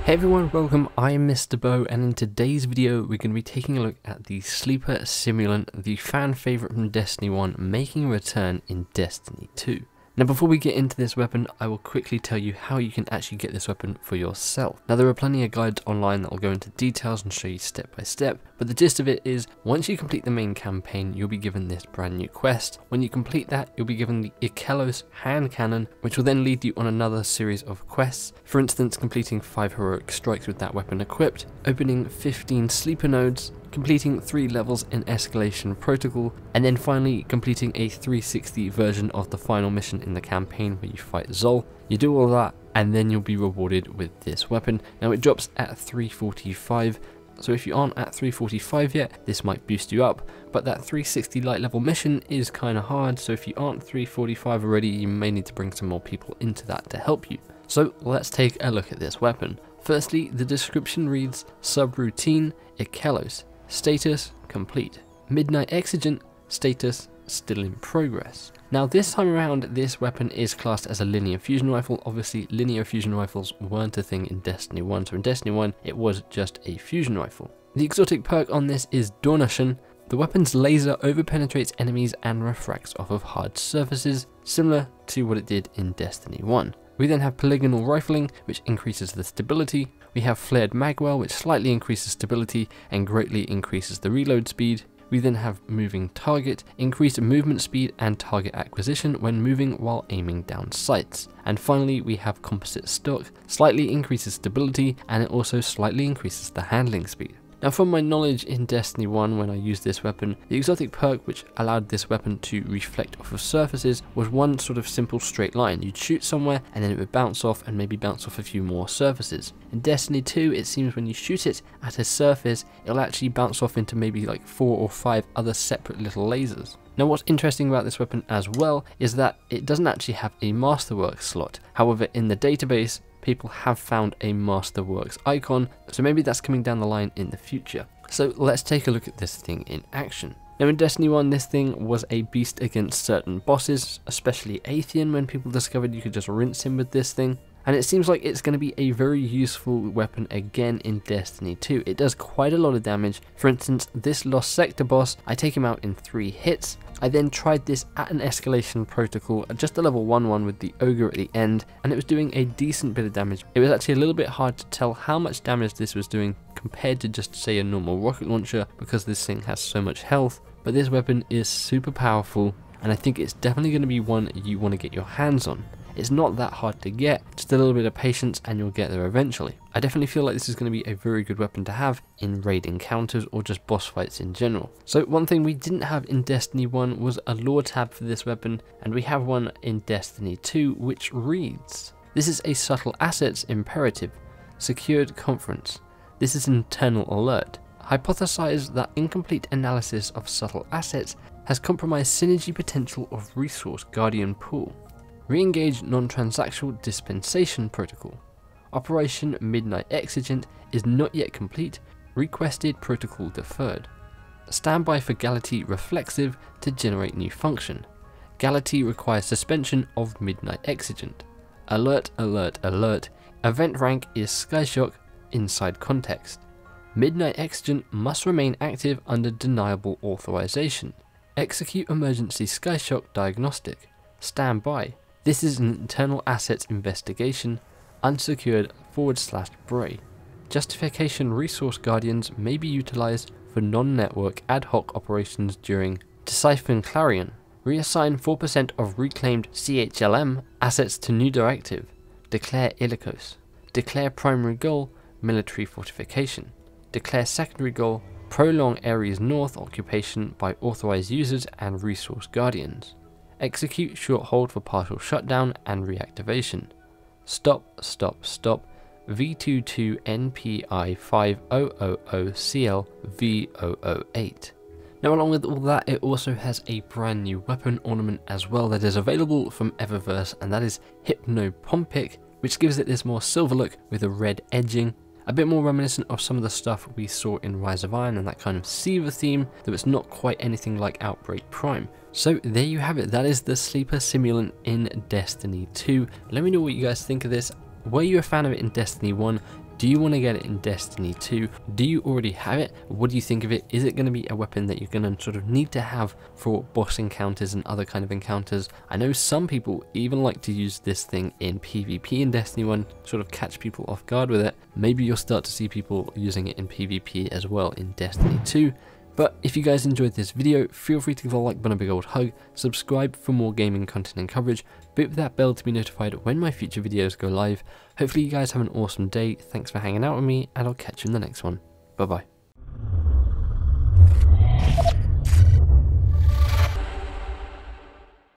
Hey everyone, welcome, I'm MisterBo, and in today's video we're going to be taking a look at the Sleeper Simulant, the fan favourite from Destiny 1, making a return in Destiny 2. Now before we get into this weapon, I will quickly tell you how you can actually get this weapon for yourself. Now there are plenty of guides online that will go into details and show you step by step, but the gist of it is, once you complete the main campaign, you'll be given this brand new quest. When you complete that, you'll be given the Ikelos hand cannon, which will then lead you on another series of quests. For instance, completing 5 heroic strikes with that weapon equipped, opening 15 sleeper nodes, completing 3 levels in escalation protocol, and then finally completing a 360 version of the final mission in the campaign where you fight Zol. You do all that and then you'll be rewarded with this weapon. Now it drops at 345, so if you aren't at 345 yet, this might boost you up, but that 360 light level mission is kind of hard, so if you aren't 345 already, you may need to bring some more people into that to help you. So let's take a look at this weapon. Firstly, the description reads subroutine Ikelos. Status complete. Midnight Exigent. Status still in progress. Now this time around, this weapon is classed as a linear fusion rifle. Obviously linear fusion rifles weren't a thing in Destiny 1, so in Destiny 1 it was just a fusion rifle. The exotic perk on this is Dornroschen. The weapon's laser overpenetrates enemies and refracts off of hard surfaces, similar to what it did in Destiny 1. We then have polygonal rifling, which increases the stability. We have flared magwell, which slightly increases stability and greatly increases the reload speed. We then have moving target, increased movement speed and target acquisition when moving while aiming down sights. And finally we have composite stock, slightly increases stability and it also slightly increases the handling speed. Now from my knowledge in Destiny 1 when I used this weapon, the exotic perk which allowed this weapon to reflect off of surfaces was one sort of simple straight line. You'd shoot somewhere and then it would bounce off and maybe bounce off a few more surfaces. In Destiny 2 it seems when you shoot it at a surface, it'll actually bounce off into maybe like 4 or 5 other separate little lasers. Now what's interesting about this weapon as well is that it doesn't actually have a Masterworks slot. However, in the database, people have found a Masterworks icon, so maybe that's coming down the line in the future. So let's take a look at this thing in action. Now in Destiny 1 this thing was a beast against certain bosses, especially Atheon, when people discovered you could just rinse him with this thing. And it seems like it's going to be a very useful weapon again in Destiny 2. It does quite a lot of damage. For instance, this Lost Sector boss, I take him out in 3 hits. I then tried this at an escalation protocol at just a level 1 with the ogre at the end, and it was doing a decent bit of damage. It was actually a little bit hard to tell how much damage this was doing compared to just say a normal rocket launcher because this thing has so much health, but this weapon is super powerful and I think it's definitely going to be one you want to get your hands on. It's not that hard to get, just a little bit of patience and you'll get there eventually. I definitely feel like this is going to be a very good weapon to have in raid encounters or just boss fights in general. So one thing we didn't have in Destiny 1 was a lore tab for this weapon, and we have one in Destiny 2 which reads, this is a subtle assets imperative, secured conference. This is an internal alert. Hypothesize that incomplete analysis of subtle assets has compromised synergy potential of resource guardian pool. Re-engage non-transactional dispensation protocol. Operation Midnight Exigent is not yet complete. Requested protocol deferred. Standby for Galaxy Reflexive to generate new function. Galaxy requires suspension of Midnight Exigent. Alert, alert, alert. Event rank is Skyshock inside context. Midnight Exigent must remain active under deniable authorization. Execute emergency Skyshock diagnostic. Standby. This is an internal assets investigation, unsecured /Bray. Justification resource guardians may be utilized for non-network ad hoc operations during Deciphering Clarion. Reassign 4% of reclaimed CHLM assets to new directive. Declare Ilikos. Declare primary goal, military fortification. Declare secondary goal, prolong Ares North occupation by authorized users and resource guardians. Execute short hold for partial shutdown and reactivation. Stop, stop, stop. V22 NPI 5000CL V008. Now along with all that, it also has a brand new weapon ornament as well that is available from Eververse, and that is Hypnopompic, which gives it this more silver look with a red edging. A bit more reminiscent of some of the stuff we saw in Rise of Iron and that kind of Seaver theme, though it's not quite anything like Outbreak Prime. So there you have it, that is the Sleeper Simulant in Destiny 2. Let me know what you guys think of this. Were you a fan of it in Destiny 1? Do you want to get it in Destiny 2? Do you already have it? What do you think of it? Is it going to be a weapon that you're going to sort of need to have for boss encounters and other kind of encounters? I know some people even like to use this thing in PvP in Destiny 1, sort of catch people off guard with it. Maybe you'll start to see people using it in PvP as well in Destiny 2. But if you guys enjoyed this video, feel free to give a like button a big old hug, subscribe for more gaming content and coverage, beep that bell to be notified when my future videos go live. Hopefully you guys have an awesome day, thanks for hanging out with me, and I'll catch you in the next one. Bye bye.